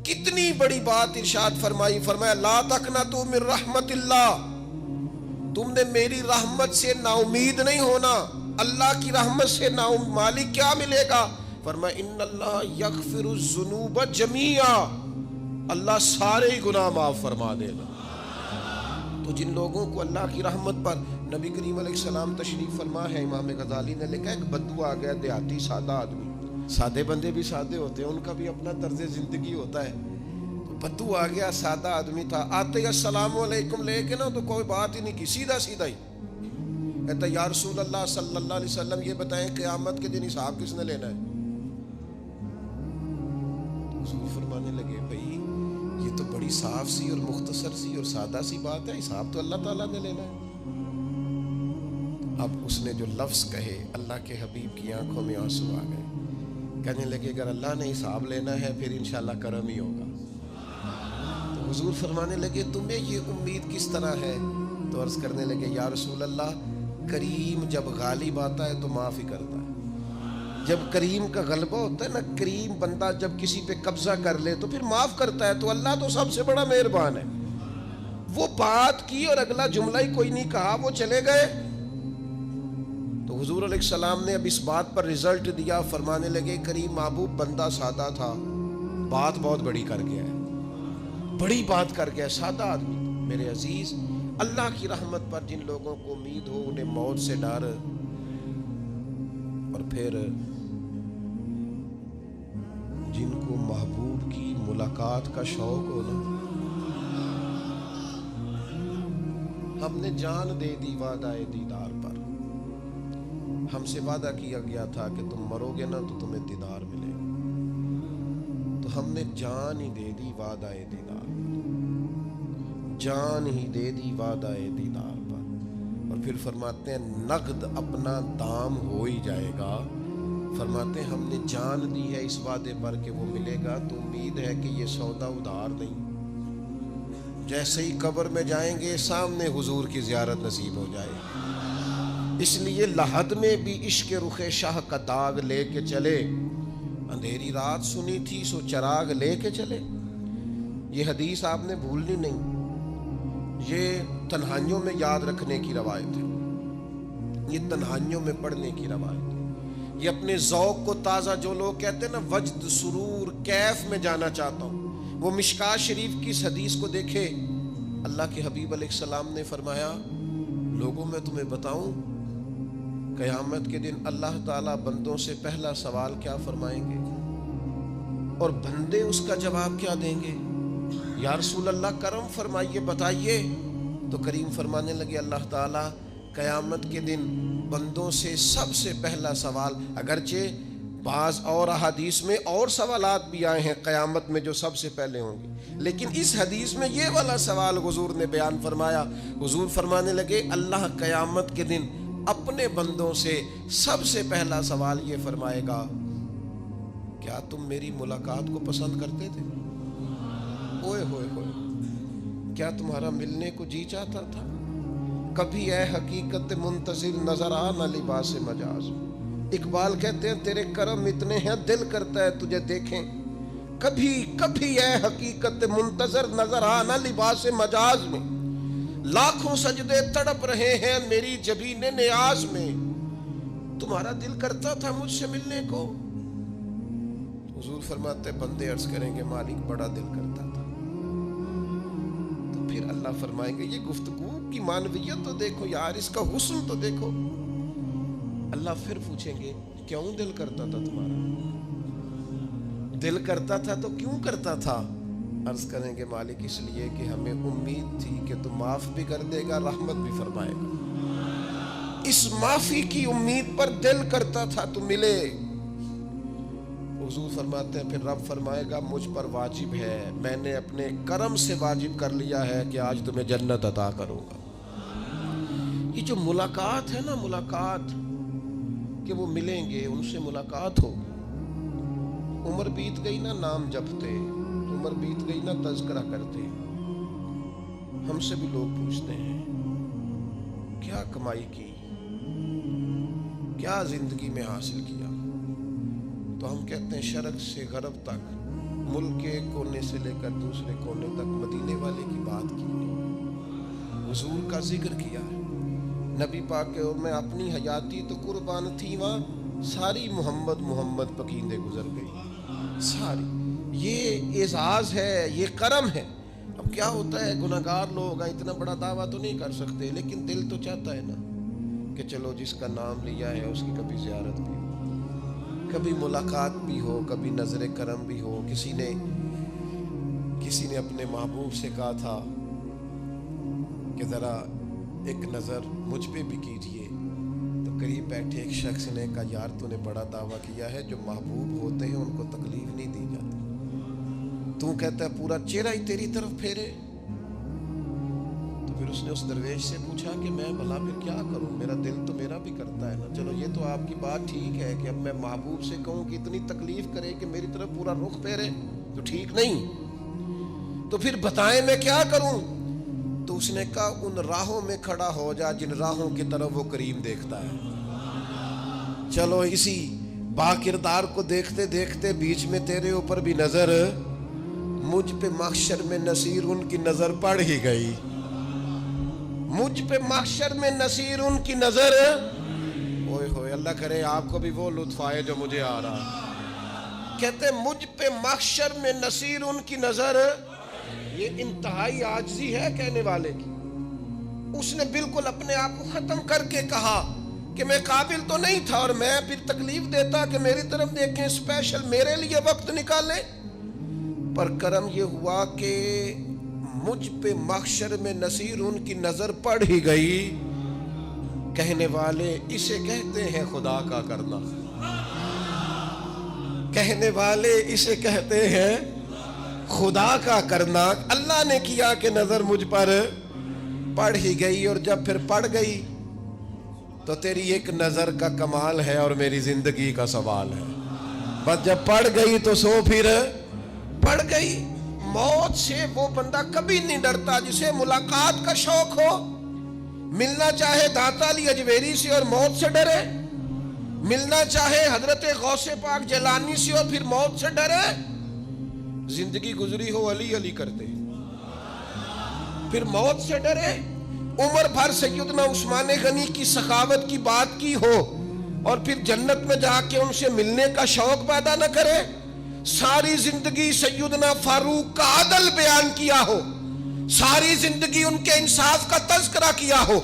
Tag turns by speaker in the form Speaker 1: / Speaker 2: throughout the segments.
Speaker 1: کتنی بڑی بات ارشاد فرمائی، فرمایا لا تقنطوا من رحمت اللہ، تم نے میری رحمت سے نا امید نہیں ہونا۔ اللہ کی رحمت سے نا مالک کیا ملے گا؟ فرمایا ان اللہ یغفر الذنوب جمیعا، اللہ سارے ہی گناہ معاف فرما دے گا۔ تو جن لوگوں کو اللہ کی رحمت پر نبی کریم علیہ السلام تشریف فرما ہے، امام غزالی نے لکھا ایک بدو آ گیا، دیہاتی سادہ آدمی، سادے بندے بھی سادے ہوتے ہیں، ان کا بھی اپنا طرز زندگی ہوتا ہے۔ تو بدو آ گیا، سادہ آدمی تھا، آتے السلام علیکم لے کے نا تو کوئی بات ہی نہیں کی، سیدھا سیدھا ہی کہتا یا رسول اللہ صلی اللہ علیہ وسلم یہ بتائیں قیامت کے دن حساب کس نے لینا ہے؟ حضور فرمانے لگے بھائی یہ تو بڑی صاف سی اور مختصر سی اور سادہ سی بات ہے، حساب تو اللہ تعالیٰ نے لینا ہے۔ اب اس نے جو لفظ کہے اللہ کے حبیب کی آنکھوں میں آنسو آ گئے، کہنے لگے اگر اللہ نے حساب لینا ہے پھر انشاءاللہ کرم ہی ہوگا۔ تو حضور فرمانے لگے تمہیں یہ امید کس طرح ہے؟ تو عرض کرنے لگے یا رسول اللہ کریم جب غالب آتا ہے تو معاف ہی کرتا ہے۔ جب کریم کا غلبہ ہوتا ہے نا، کریم بندہ جب کسی پہ قبضہ کر لے تو پھر معاف کرتا ہے، تو اللہ تو سب سے بڑا مہربان ہے۔ وہ بات کی اور اگلا جملہ ہی کوئی نہیں کہا، وہ چلے گئے۔ تو حضور علیہ السلام نے اب اس بات پر رزلٹ دیا، فرمانے لگے کریم محبوب بندہ سادہ تھا، بات بہت بڑی کر گیا ہے، بڑی بات کر گیا، سادہ آدمی۔ میرے عزیز، اللہ کی رحمت پر جن لوگوں کو امید ہو، انہیں موت سے ڈر، اور پھر جن کو محبوب کی ملاقات کا شوق ہو نا، ہم نے جان دے دی وعدہ دیدار پر، ہم سے وعدہ کیا گیا تھا کہ تم مرو گے نا تو تمہیں دیدار ملے گا، تو ہم نے جان ہی دے دی وعدہ دیدار پر، جان ہی دے دی وعدہ دیدار پر۔ اور پھر فرماتے ہیں نقد اپنا دام ہو ہی جائے گا، فرماتے ہیں ہم نے جان دی ہے اس وعدے پر کہ وہ ملے گا، تو امید ہے کہ یہ سودا ادھار نہیں۔ جیسے ہی قبر میں جائیں گے سامنے حضور کی زیارت نصیب ہو جائے گی۔ اس لیے لحد میں بھی عشق رخ شاہ کا داغ لے کے چلے، اندھیری رات سنی تھی سو چراغ لے کے چلے۔ یہ حدیث آپ نے بھولنی نہیں، یہ تنہائیوں میں یاد رکھنے کی روایت ہے، یہ تنہائیوں میں پڑھنے کی روایت ہے۔ یہ اپنے ذوق کو تازہ، جو لوگ کہتے ہیں نا وجد سرور کیف میں جانا چاہتا ہوں، وہ مشکات شریف کی اس حدیث کو دیکھے۔ اللہ کے حبیب علیہ السلام نے فرمایا لوگوں میں تمہیں بتاؤں قیامت کے دن اللہ تعالیٰ بندوں سے پہلا سوال کیا فرمائیں گے اور بندے اس کا جواب کیا دیں گے؟ یا رسول اللہ کرم فرمائیے، بتائیے۔ تو کریم فرمانے لگے اللہ تعالیٰ قیامت کے دن بندوں سے سب سے پہلا سوال، اگرچہ بعض اور احادیث میں اور سوالات بھی آئے ہیں قیامت میں جو سب سے پہلے ہوں گے، لیکن اس حدیث میں یہ والا سوال حضور نے بیان فرمایا۔ حضور فرمانے لگے اللہ قیامت کے دن اپنے بندوں سے سب سے پہلا سوال یہ فرمائے گا کیا تم میری ملاقات کو پسند کرتے تھے؟ اوئے ہوئے ہوئے، کیا تمہارا ملنے کو جی چاہتا تھا؟ کبھی اے حقیقت منتظر نظر آ نہ لباس مجاز۔ اقبال کہتے ہیں تیرے کرم اتنے ہیں دل کرتا ہے تجھے دیکھیں، کبھی کبھی اے حقیقت منتظر نظر آ نہ لباس مجاز میں، لاکھوں سجدے تڑپ رہے ہیں میری جبین نیاز میں، تمہارا دل کرتا تھا مجھ سے ملنے کو؟ حضور فرماتے بندے عرض کریں گے مالک بڑا دل کرتا تھا۔ تو پھر اللہ فرمائیں گے یہ گفتگو کی معنویت تو دیکھو یار، اس کا حسن تو دیکھو۔ اللہ پھر پوچھیں گے کیوں دل کرتا تھا تمہارا؟ دل کرتا تھا تو کیوں کرتا تھا؟ عرض کریں گے مالک اس لیے کہ ہمیں امید تھی کہ تو معاف بھی کر دے گا، رحمت بھی فرمائے گا، اس معافی کی امید پر دل کرتا تھا تو ملے۔ حضور فرماتے ہیں پھر رب فرمائے گا مجھ پر واجب ہے، میں نے اپنے کرم سے واجب کر لیا ہے کہ آج تمہیں جنت عطا کروں گا۔ یہ جو ملاقات ہے نا، ملاقات کہ وہ ملیں گے، ان سے ملاقات ہو۔ عمر بیت گئی نا نام جپتے، عمر بیت گئی نا تذکرہ کرتے، ہم سے بھی لوگ پوچھتے ہیں کیا کمائی کی، کیا زندگی میں حاصل کیا، تو ہم کہتے ہیں شرق سے غرب تک ملک کے ایک کونے سے لے کر دوسرے کونے تک مدینے والے کی بات کی، حضور کا ذکر کیا ہے۔ نبی پاک کے میں اپنی حیاتی تو قربان تھی، وہاں ساری محمد محمد پکیندے گزر گئی ساری۔ یہ اعزاز ہے، یہ کرم ہے۔ اب کیا ہوتا ہے، گناہگار لوگ ہیں، اتنا بڑا دعویٰ تو نہیں کر سکتے، لیکن دل تو چاہتا ہے نا کہ چلو جس کا نام لیا ہے اس کی کبھی زیارت بھی ہو، کبھی ملاقات بھی ہو، کبھی نظر کرم بھی ہو۔ کسی نے اپنے محبوب سے کہا تھا کہ ذرا ایک نظر مجھ پہ بھی کیجئے، تو قریب بیٹھے ایک شخص نے کہا یار تو نے بڑا دعویٰ کیا ہے، جو محبوب ہوتے ہیں ان کو تکلیف نہیں دی جاتی، تو کہتا ہے پورا چہرہ ہی تیری طرف پھیرے۔ تو پھر اس نے اس درویش سے پوچھا کہ میں بھلا پھر کیا کروں، میرا دل تو میرا بھی کرتا ہے نا، چلو یہ تو آپ کی بات ٹھیک ہے کہ اب میں محبوب سے کہوں کہ اتنی تکلیف کرے کہ میری طرف پورا رخ پھیرے تو ٹھیک نہیں، تو پھر بتائیں میں کیا کروں؟ تو اس نے کہا ان راہوں میں کھڑا ہو جا جن راہوں کی طرف وہ کریم دیکھتا ہے۔ چلو اسی با کردار کو دیکھتے دیکھتے بیچ میں تیرے اوپر بھی نظر، مجھ پہ محشر میں نصیر ان کی نظر پڑ ہی گئی، مجھ پہ محشر میں نصیر ان کی نظر، اوئے ہوئے اللہ کرے آپ کو بھی وہ لطف آئے جو مجھے آ رہا۔ کہتے مجھ پہ محشر میں نصیر ان کی نظر، یہ انتہائی عاجزی ہے کہنے والے کی۔ اس نے بالکل اپنے آپ کو ختم کر کے کہا کہ میں قابل تو نہیں تھا، اور میں پھر تکلیف دیتا کہ میری طرف دیکھیں، اسپیشل میرے لیے وقت نکالیں۔ پر کرم یہ ہوا کہ مجھ پہ محشر میں نصیر ان کی نظر پڑ ہی گئی۔ کہنے والے اسے کہتے ہیں خدا کا کرنا، کہنے والے اسے کہتے ہیں خدا کا کرنا۔ اللہ نے کیا کہ نظر مجھ پر پڑ ہی گئی، اور جب پھر پڑ گئی تو تیری ایک نظر کا کمال ہے اور میری زندگی کا سوال ہے۔ بس جب پڑ گئی تو سو پھر پڑ گئی۔ موت سے وہ بندہ کبھی نہیں ڈرتا جسے ملاقات کا شوق ہو، ملنا چاہے داتا علی اجویری سے اور موت سے ڈرے، ملنا چاہے حضرت غوث پاک جیلانی سے اور پھر موت سے ڈرے۔ زندگی گزری ہو علی علی کرتے پھر موت سے ڈرے، عمر بھر سیدنا عثمان غنی کی سخاوت کی بات کی ہو اور پھر جنت میں جا کے ان سے ملنے کا شوق پیدا نہ کرے، ساری زندگی سیدنا فاروق کا عدل بیان کیا ہو، ساری زندگی ان کے انصاف کا تذکرہ کیا ہو،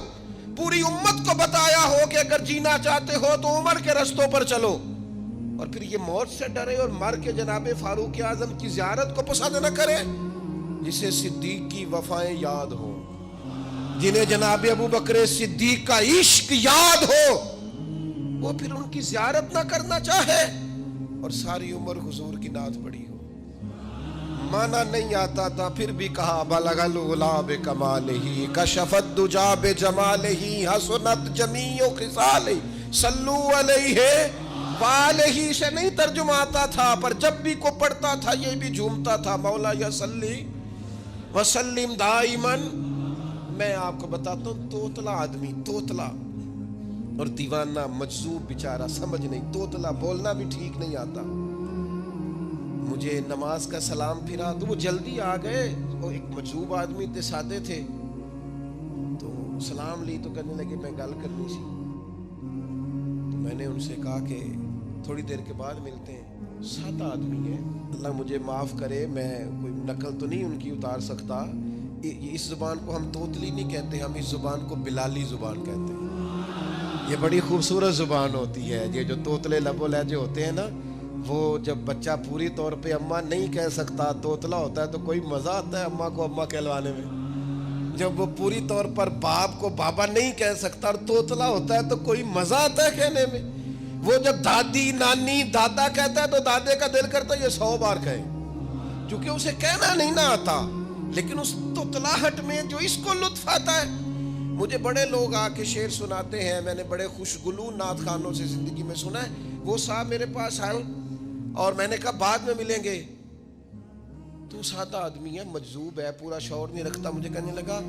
Speaker 1: پوری امت کو بتایا ہو کہ اگر جینا چاہتے ہو تو عمر کے رستوں پر چلو، اور پھر یہ موت سے ڈرے اور مر کے جناب فاروق اعظم کی زیارت کو پسند نہ کرے۔ جسے صدیق کی وفائیں یاد ہو، جنہیں جناب ابو بکر صدیق کا عشق یاد ہو، وہ پھر ان کی زیارت نہ کرنا چاہے اور ساری عمر حضور کی نعت پڑھی ہو۔ مانا نہیں آتا تھا پھر بھی کہا بلغ العلا بکمالہ کشف الدجا بجمالہ حسنت جمیع خصالہ صلو علیہ والہ سے نہیں ترجمہ آتا تھا، پر جب بھی کو پڑھتا تھا یہ بھی جھومتا تھا مولا یا صلی وسلم دائماً۔ میں آپ کو بتاتا ہوں توتلا آدمی، توتلا اور دیوانہ مجذوب بیچارہ، سمجھ نہیں، توتلا بولنا بھی ٹھیک نہیں آتا۔ مجھے نماز کا سلام پھرا تو وہ جلدی آ گئے، وہ ایک مجذوب آدمی تھے، سادے تھے، تو سلام لی تو کہنے لگے میں گل کرنی سی، تو میں نے ان سے کہا کہ تھوڑی دیر کے بعد ملتے ہیں۔ سادہ آدمی ہے، اللہ مجھے معاف کرے، میں کوئی نقل تو نہیں ان کی اتار سکتا، اس زبان کو ہم توتلی نہیں کہتے، ہم اس زبان کو بلالی زبان کہتے ہیں۔ یہ بڑی خوبصورت زبان ہوتی ہے، یہ جو توتلے لب و لہجے ہوتے ہیں نا، وہ جب بچہ پوری طور پہ اماں نہیں کہہ سکتا، توتلا ہوتا ہے تو کوئی مزہ آتا ہے اماں کو اماں کہلوانے میں۔ جب وہ پوری طور پر باپ کو بابا نہیں کہہ سکتا اور توتلا ہوتا ہے تو کوئی مزہ آتا ہے کہنے میں۔ وہ جب دادی نانی دادا کہتا ہے تو دادے کا دل کرتا ہے یہ 100 بار کہے، چونکہ اسے کہنا نہیں نہ آتا، لیکن اس توتلاہٹ میں جو اس کو لطف آتا ہے۔ مجھے بڑے لوگ آ کے شعر سناتے ہیں، میں نے بڑے خوشگلو نعت خانوں سے زندگی میں سنا ہے، وہ صاحب میرے پاس آئے اور میں نے کہا بعد میں ملیں گے، تو سادہ آدمی ہے، مجذوب ہے، پورا شعور نہیں رکھتا، مجھے کہنے لگا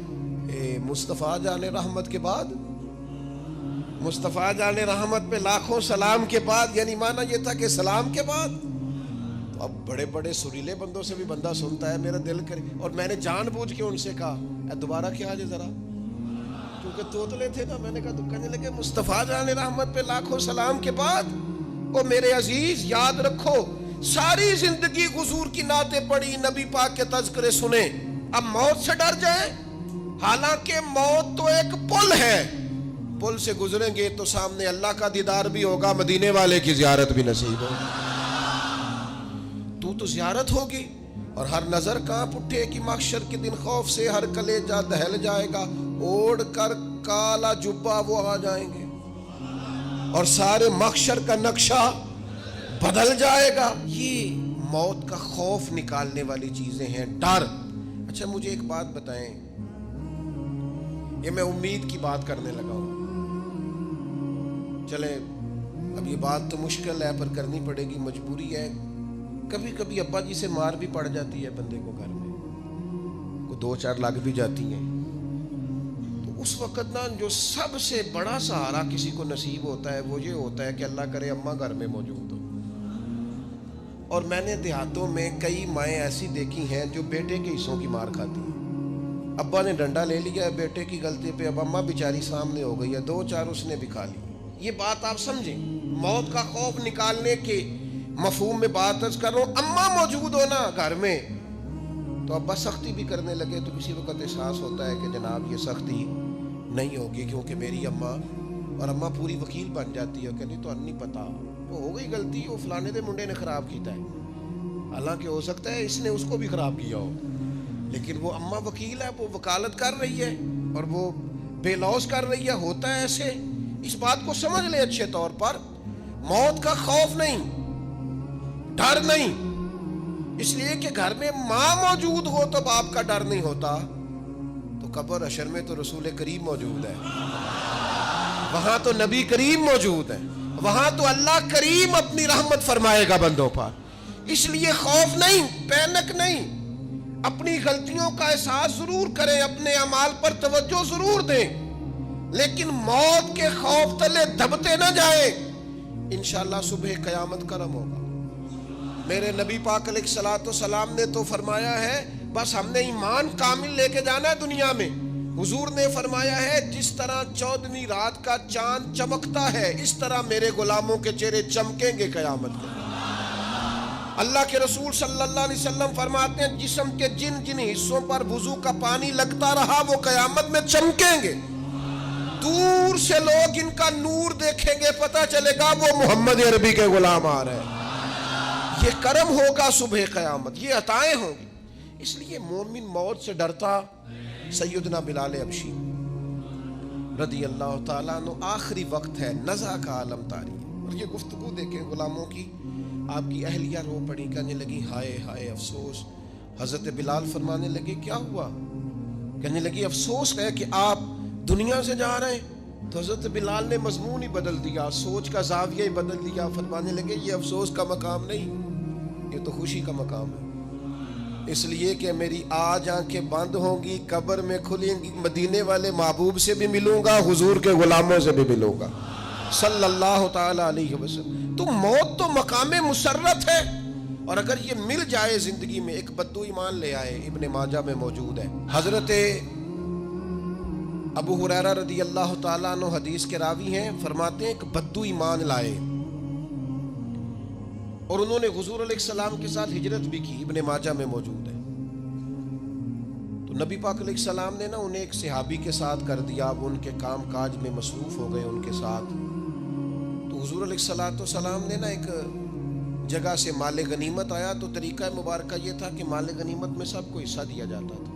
Speaker 1: مصطفیٰ جان رحمت کے بعد، مصطفیٰ جان رحمت پہ لاکھوں سلام کے بعد، یعنی معنی یہ تھا کہ سلام کے بعد، تو اب بڑے بڑے سریلے بندوں سے بھی بندہ سنتا ہے میرا دل کرے، اور میں نے جان بوجھ کے ان سے کہا اے دوبارہ کیا جائے ذرا، کیونکہ توتلے تھے نا. میں نے کہا تو کہنے لگے مصطفیٰ جان رحمت پہ لاکھوں سلام کے بعد او میرے عزیز یاد رکھو ساری زندگی حضور کی نعتیں پڑھی، نبی پاک کے تذکرے سنے، اب موت سے ڈر جائیں؟ حالانکہ موت تو ایک پل ہے، پل سے گزریں گے تو سامنے اللہ کا دیدار بھی ہوگا، مدینے والے کی زیارت بھی نصیب ہوگی. تو زیارت ہوگی اور ہر نظر کانپ اٹھے کہ محشر کے دن خوف سے ہر کلیجہ دہل جائے گا، اوڑھ کر کالا جبہ وہ آ جائیں گے اور سارے محشر کا نقشہ بدل جائے گا. یہ موت کا خوف نکالنے والی چیزیں ہیں، ڈر. اچھا مجھے ایک بات بتائیں، یہ میں امید کی بات کرنے لگا ہوں، چلے اب یہ بات تو مشکل ہے پر کرنی پڑے گی، مجبوری ہے. کبھی کبھی ابا جی سے مار بھی پڑ جاتی ہے بندے کو، گھر میں کوئی 2-4 لگ بھی جاتی ہیں، تو اس وقت نا جو سب سے بڑا سہارا کسی کو نصیب ہوتا ہے وہ یہ ہوتا ہے کہ اللہ کرے اماں گھر میں موجود ہو. اور میں نے دیہاتوں میں کئی مائیں ایسی دیکھی ہیں جو بیٹے کے حصوں کی مار کھاتی ہیں. ابا نے ڈنڈا لے لیا ہے بیٹے کی غلطی پہ، اب اماں بیچاری سامنے ہو گئی ہے، 2-4 اس نے بھی کھا لی. یہ بات آپ سمجھیں، موت کا خوف نکالنے کے مفہوم میں بات عرض کر رہا ہوں. اماں موجود ہونا گھر میں تو ابا سختی بھی کرنے لگے تو کسی وقت احساس ہوتا ہے کہ جناب یہ سختی نہیں ہوگی کیونکہ میری اماں، اور اماں پوری وکیل بن جاتی ہے کہ نہیں تو نہیں پتا وہ ہو گئی غلطی، وہ فلانے دے منڈے نے خراب کیتا ہے، حالانکہ ہو سکتا ہے اس نے اس کو بھی خراب کیا ہو، لیکن وہ اماں وکیل ہے، وہ وکالت کر رہی ہے اور وہ بے لوث کر رہی ہے. ہوتا ہے ایسے، اس بات کو سمجھ لیں اچھے طور پر. موت کا خوف نہیں، ڈر نہیں، اس لیے کہ گھر میں ماں موجود ہو تو باپ کا ڈر نہیں ہوتا. تو قبر حشر میں تو رسول کریم موجود ہے، وہاں تو نبی کریم موجود ہے، وہاں تو اللہ کریم اپنی رحمت فرمائے گا بندوں پر. اس لیے خوف نہیں، پینک نہیں، اپنی غلطیوں کا احساس ضرور کریں، اپنے اعمال پر توجہ ضرور دیں، لیکن موت کے خوف تلے دبتے نہ جائیں. انشاءاللہ صبح قیامت کرم ہوگا. میرے نبی پاک علیہ الصلوۃ والسلام نے تو فرمایا ہے بس ہم نے ایمان کامل لے کے جانا ہے دنیا میں. حضور نے فرمایا ہے جس طرح 14ویں رات کا چاند چمکتا ہے اس طرح میرے غلاموں کے چہرے چمکیں گے قیامت کو. اللہ کے رسول صلی اللہ علیہ وسلم فرماتے ہیں جسم کے جن جن حصوں پر وضو کا پانی لگتا رہا وہ قیامت میں چمکیں گے. دور سے لوگ ان کا نور دیکھیں گے، پتہ چلے گا وہ محمد عربی کے غلام آ رہے ہیں. یہ کرم ہوگا صبح قیامت، یہ عطائیں ہوں گی. اس لیے مومن موت سے ڈرتا. سیدنا بلال حبشی رضی اللہ تعالیٰ عنہ، آخری وقت ہے، نزع کا عالم طاری، اور یہ گفتگو دیکھیں غلاموں کی. آپ کی اہلیہ رو پڑی، کہنے لگی ہائے ہائے افسوس. حضرت بلال فرمانے لگے کیا ہوا؟ کہنے لگی افسوس ہے کہ آپ دنیا سے جا رہے ہیں. تو حضرت بلال نے مضمون ہی بدل دیا، سوچ کا زاویہ ہی بدل دیا. فرمانے لگے یہ افسوس کا مقام نہیں، یہ تو خوشی کا مقام ہے. اس لیے کہ میری آج آنکھیں بند ہوں گی، قبر میں کھلیں گی، مدینے والے محبوب سے بھی ملوں گا، حضور کے غلاموں سے بھی ملوں گا صلی اللہ تعالی علیہ وسلم. تو موت تو مقام مسرت ہے، اور اگر یہ مل جائے زندگی میں. ایک بدو ایمان لے آئے، ابن ماجہ میں موجود ہے. حضرت ابو ہریرہ رضی اللہ تعالیٰ عنہ حدیث کے راوی ہیں، فرماتے ہیں ایک بدو ایمان لائے اور انہوں نے حضور علیہ السلام کے ساتھ ہجرت بھی کی. ابن ماجہ میں موجود ہے. تو نبی پاک علیہ السلام نے نا انہیں ایک صحابی کے ساتھ کر دیا، وہ ان کے کام کاج میں مصروف ہو گئے ان کے ساتھ. تو حضور علیہ السلام نے نا ایک جگہ سے مال غنیمت آیا، تو طریقہ مبارکہ یہ تھا کہ مال غنیمت میں سب کو حصہ دیا جاتا تھا.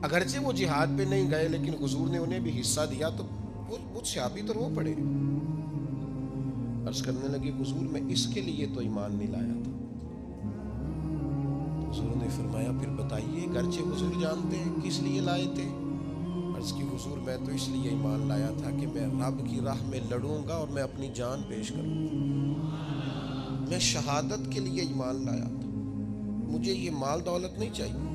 Speaker 1: اگرچہ وہ جہاد پہ نہیں گئے لیکن حضور نے انہیں بھی حصہ دیا. تو وہ صحابی تو رو پڑے، عرض کرنے لگے حضور میں اس کے لیے تو ایمان نہیں لایا تھا. حضور نے فرمایا پھر بتائیے، گرچہ حضور جانتے ہیں کس لیے لائے تھے. عرض کی حضور میں تو اس لیے ایمان لایا تھا کہ میں رب کی راہ میں لڑوں گا اور میں اپنی جان پیش کروں گا. میں شہادت کے لیے ایمان لایا تھا، مجھے یہ مال دولت نہیں چاہیے.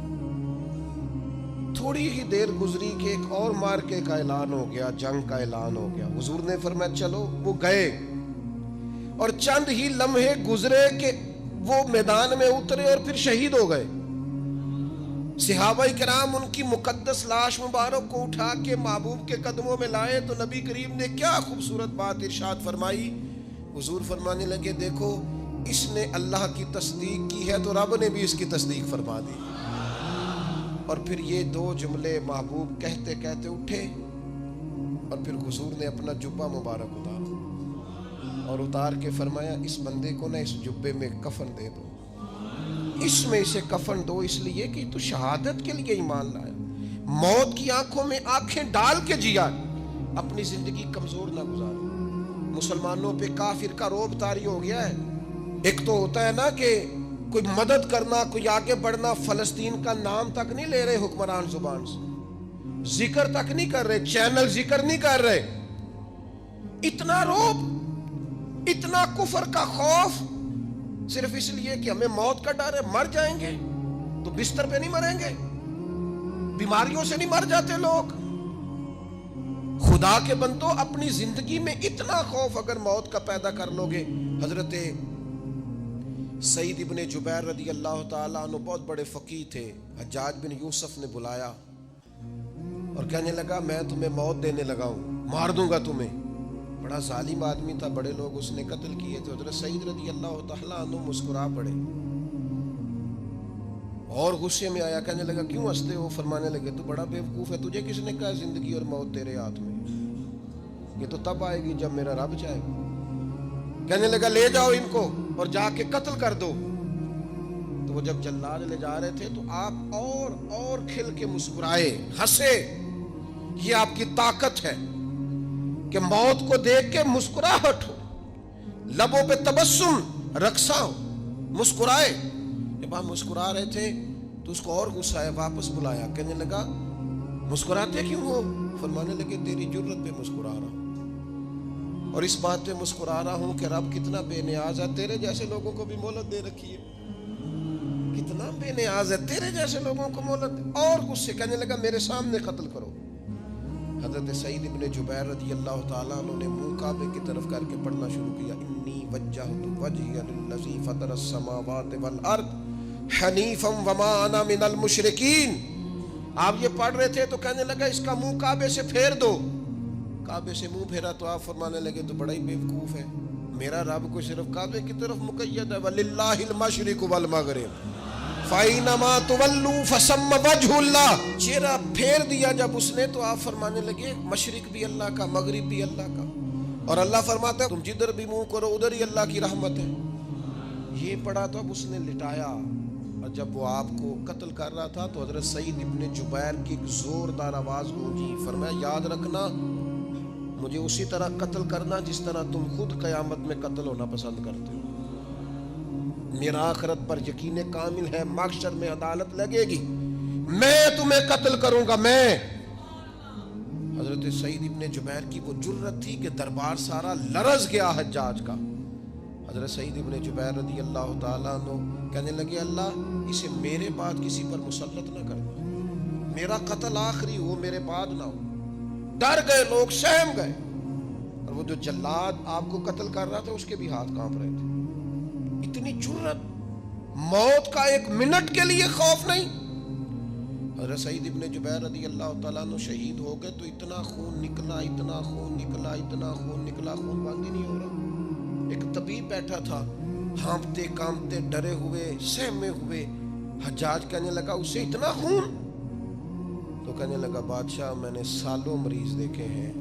Speaker 1: تھوڑی ہی دیر گزری کہ ایک اور مارکے کا اعلان ہو گیا، جنگ کا اعلان ہو گیا. حضور نے فرمایا چلو. وہ گئے اور چند ہی لمحے گزرے کہ وہ میدان میں اترے اور پھر شہید ہو گئے. صحابہ کرام ان کی مقدس لاش مبارک کو اٹھا کے محبوب کے قدموں میں لائے تو نبی کریم نے کیا خوبصورت بات ارشاد فرمائی. حضور فرمانے لگے دیکھو اس نے اللہ کی تصدیق کی ہے تو رب نے بھی اس کی تصدیق فرما دی. اور پھر یہ دو جملے محبوب کہتے کہتے اٹھے اور پھر حضور نے اپنا جبہ مبارک اتارا اور اتار کے فرمایا اس بندے کو نہ اس جبے میں کفن دے دو, اس میں اسے کفن دو, اس لیے کہ تو شہادت کے لیے ایمان لایا, موت کی آنکھوں میں آنکھیں ڈال کے جیا, اپنی زندگی کمزور نہ گزاری. مسلمانوں پہ کافر کا رعب طاری ہو گیا ہے. ایک تو ہوتا ہے نا کہ کوئی مدد کرنا, کوئی آگے بڑھنا, فلسطین کا نام تک نہیں لے رہے حکمران زبان سے, ذکر تک نہیں کر رہے, چینل ذکر نہیں کر رہے. اتنا رعب, اتنا کفر کا خوف, صرف اس لیے کہ ہمیں موت کا ڈر ہے. مر جائیں گے تو بستر پہ نہیں مریں گے, بیماریوں سے نہیں مر جاتے لوگ. خدا کے بندو اپنی زندگی میں اتنا خوف اگر موت کا پیدا کر لو گے. حضرت سعید ابن جبیر رضی اللہ تعالیٰ عنہ بہت بڑے فقیہ تھے. حجاج بن یوسف نے بلایا اور کہنے لگا میں تمہیں موت دینے لگا ہوں, مار دوں گا تمہیں. بڑا ظالم آدمی تھا, بڑے لوگ اس نے قتل کیے تھے. حضرت سعید رضی اللہ تعالیٰ عنہ مسکرا پڑے اور غصے میں آیا, کہنے لگا کیوں ہنستے ہو؟ فرمانے لگے تو بڑا بیوقوف ہے, تجھے کس نے کہا زندگی اور موت تیرے ہاتھ میں, یہ تو تب آئے گی جب میرا رب چاہے گا. کہنے لگا لے جاؤ ان کو اور جا کے قتل کر دو. تو وہ جب جلاد لے جا رہے تھے تو آپ اور کھل کے مسکرائے, ہنسے. یہ آپ کی طاقت ہے کہ موت کو دیکھ کے مسکراہٹ ہو, لبوں پہ تبسم رقصہ ہو, مسکرائے. جب آپ مسکرا رہے تھے تو اس کو اور غصہ آیا, واپس بلایا. کہنے لگا مسکراتے کیوں ہو؟ فرمانے لگے تیری جرت پہ مسکرا رہا ہوں, اور اس بات پہ مسکرا رہا ہوں کہ رب کتنا بے نیاز ہے, تیرے جیسے لوگوں کو بھی مہلت دے رکھی ہے. کتنا بے نیاز ہے, تیرے جیسے لوگوں کو مہلت. اور غصے, کہنے لگا میرے سامنے قتل کرو. حضرت سعید ابن جبیر رضی اللہ تعالیٰ عنہ نے منہ کعبے کی طرف کر کے پڑھنا شروع کیا, انی وجہت وجہی للذی فطر السماوات والارض حنیفا وما انا من المشرکین. آپ یہ پڑھ رہے تھے تو کہنے لگا اس کا منہ کعبے سے پھیر دو. کعبے سے منہ پھیرا تو آپ فرمانے لگے تو بڑا ہی بیوقوف ہے, میرا رب کو صرف کعبے کی طرف مقید ہے, وَلِلَّهِ الْمَشْرِقُ وَالْمَغْرِبُ فَأَيْنَمَا تُوَلُّوا فَثَمَّ وَجْهُ اللَّهِ. چہرہ پھیر دیا جب اس نے تو آپ فرمانے لگے مشرق بھی اللہ کا, مغرب بھی اللہ کا. اور اللہ فرماتا ہے تم جدھر بھی منہ کرو ادھر ہی اللہ کی رحمت ہے. یہ پڑھا تو اب اس نے لٹایا, اور جب وہ آپ کو قتل کر رہا تھا تو حضرت سعید ابن جبیر کی ایک زوردار آواز گونجی. فرمایا یاد رکھنا مجھے اسی طرح قتل کرنا جس طرح تم خود قیامت میں قتل ہونا پسند کرتے ہو. میرا آخرت پر یقین کامل ہے, محشر میں عدالت لگے گی, میں تمہیں قتل کروں گا میں. حضرت سعید ابن جبیر کی وہ جرت تھی کہ دربار سارا لرز گیا حجاج کا. حضرت سعید ابن جبیر رضی اللہ تعالیٰ عنہ کہنے لگے اللہ اسے میرے بعد کسی پر مسلط نہ کرنا, میرا قتل آخری ہو, میرے بعد نہ ہو. ڈر گئے لوگ, سہم گئے. اور وہ جو جلاد آپ کو قتل کر رہا تھا اس کے بھی ہاتھ کانپ رہے تھے. اتنی جرت, موت کا ایک منٹ کے لیے خوف نہیں. حضرت سعید ابن جبیر رضی اللہ تعالیٰ عنہ شہید ہو گئے تو اتنا خون نکلا, اتنا خون نکلا, اتنا خون نکلا, خون بند ہی نہیں ہو رہا. ایک طبیب بیٹھا تھا, ہانپتے کانپتے ڈرے ہوئے سہمے ہوئے. حجاج کہنے لگا اسے اتنا خون؟ تو کہنے لگا بادشاہ میں نے سالوں مریض دیکھے ہیں,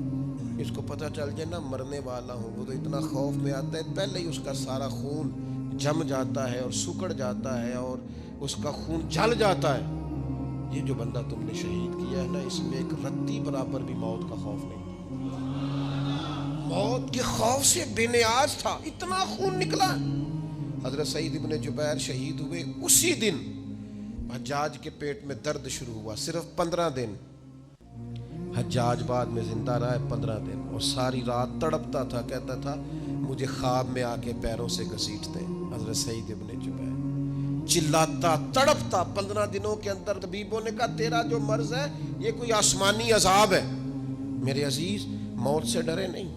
Speaker 1: اس کو پتہ چل جائے نا مرنے والا ہوں وہ تو اتنا خوف میں آتا ہے, پہلے ہی اس کا سارا خون جم جاتا ہے اور سکڑ جاتا ہے اور اس کا خون جل جاتا ہے. یہ جو بندہ تم نے شہید کیا ہے نا اس میں ایک رتی برابر بھی موت کا خوف نہیں, موت کے خوف سے بے نیاز تھا, اتنا خون نکلا. حضرت سعید ابن جبیر شہید ہوئے اسی دن حجاج کے پیٹ میں درد شروع ہوا. صرف 15 دن حجاج بعد میں زندہ رہا ہے, 15 دن, اور ساری رات تڑپتا تھا, کہتا تھا مجھے خواب میں آ کے پیروں سے گھسیٹتے. حضرت سعید ابن جبیر چلاتا تڑپتا. 15 دنوں کے اندر طبیبوں نے کہا تیرا جو مرض ہے یہ کوئی آسمانی عذاب ہے. میرے عزیز موت سے ڈرے نہیں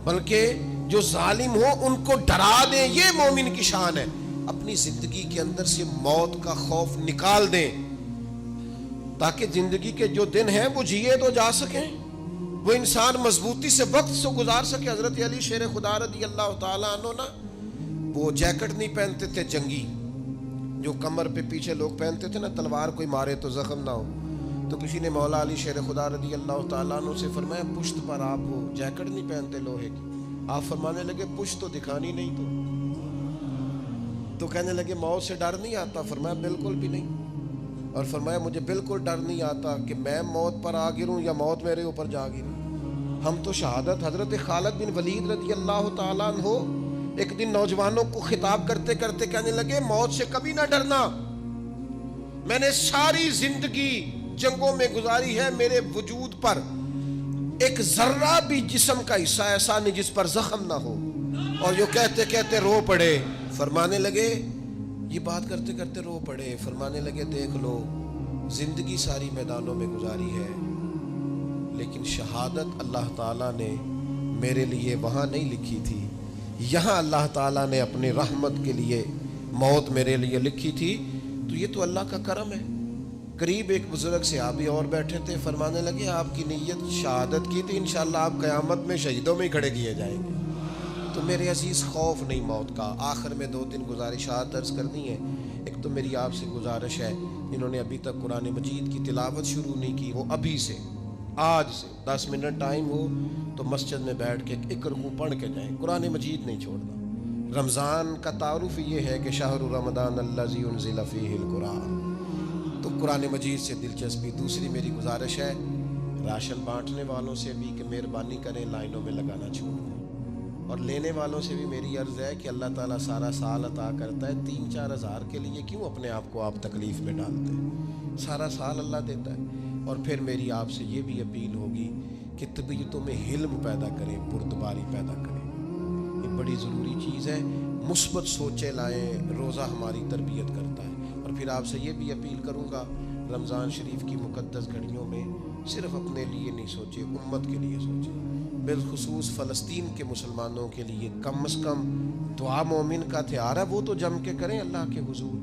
Speaker 1: بلکہ جو ظالم ہو ان کو ڈرا دیں, یہ مومن کی شان ہے. اپنی زندگی کے اندر سے موت کا خوف نکال دیں، تاکہ زندگی کے جو دن ہیں وہ جیے تو جا سکیں، وہ انسان مضبوطی سے وقت سے گزار سکے۔ حضرت علی شیر خدا رضی اللہ تعالیٰ عنہ نا وہ جیکٹ نہیں پہنتے تھے جنگی، جو کمر پہ پیچھے لوگ پہنتے تھے نا، تلوار کوئی مارے تو زخم نہ ہو۔ تو کسی نے مولا علی شیر خدا رضی اللہ تعالیٰ عنہ سے فرمایا پشت پر آپ وہ جیکٹ نہیں پہنتے لوہے کی؟ آپ فرمانے لگے پشت تو دکھانی نہیں تو کہنے لگے موت سے ڈر نہیں آتا؟ فرمایا بالکل بھی نہیں، اور فرمایا مجھے بالکل ڈر نہیں آتا کہ میں موت پر آ گروں یا موت میرے اوپر جا گرے۔ ہم تو شہادت حضرت خالد بن ولید رضی اللہ تعالیٰ عنہ ایک دن نوجوانوں کو خطاب کرتے کرتے کہنے لگے موت سے کبھی نہ ڈرنا، میں نے ساری زندگی جنگوں میں گزاری ہے، میرے وجود پر ایک ذرہ بھی جسم کا حصہ ایسا نہیں جس پر زخم نہ ہو۔ اور جو کہتے کہتے رو پڑے، فرمانے لگے یہ بات کرتے کرتے رو پڑے، فرمانے لگے دیکھ لو زندگی ساری میدانوں میں گزاری ہے، لیکن شہادت اللہ تعالیٰ نے میرے لیے وہاں نہیں لکھی تھی، یہاں اللہ تعالیٰ نے اپنی رحمت کے لیے موت میرے لیے لکھی تھی۔ تو یہ تو اللہ کا کرم ہے۔ قریب ایک بزرگ صحابی اور بیٹھے تھے، فرمانے لگے آپ کی نیت شہادت کی تھی، انشاءاللہ آپ قیامت میں شہیدوں میں ہی کھڑے کیے جائیں گے۔ تو میرے عزیز خوف نہیں موت کا۔ آخر میں 2-3 گزارشات عرض کرنی ہے۔ ایک تو میری آپ سے گزارش ہے، جنہوں نے ابھی تک قرآن مجید کی تلاوت شروع نہیں کی، وہ ابھی سے آج سے 10 منٹ ٹائم ہو تو مسجد میں بیٹھ کے ایک رکوع پڑھ کے جائیں، قرآن مجید نہیں چھوڑنا۔ رمضان کا تعارف یہ ہے کہ شہر رمضان الذی انزل فیہ القرآن، تو قرآن مجید سے دلچسپی۔ دوسری میری گزارش ہے راشن بانٹنے والوں سے بھی کہ مہربانی کریں لائنوں میں لگانا چھوڑ دیں، اور لینے والوں سے بھی میری عرض ہے کہ اللہ تعالیٰ سارا سال عطا کرتا ہے، 3-4 ہزار کے لیے کیوں اپنے آپ کو آپ تکلیف میں ڈالتے ہیں؟ سارا سال اللہ دیتا ہے۔ اور پھر میری آپ سے یہ بھی اپیل ہوگی کہ طبیعتوں میں حلم پیدا کریں، بردباری پیدا کریں، یہ بڑی ضروری چیز ہے۔ مثبت سوچیں لائیں، روزہ ہماری تربیت کرتا ہے۔ اور پھر آپ سے یہ بھی اپیل کروں گا رمضان شریف کی مقدس گھڑیوں میں صرف اپنے لیے نہیں سوچیں، امت کے لیے سوچیں، بالخصوص فلسطین کے مسلمانوں کے لیے کم از کم دعا مومن کا ہتھیار ہے، وہ تو جم کے کریں اللہ کے حضور۔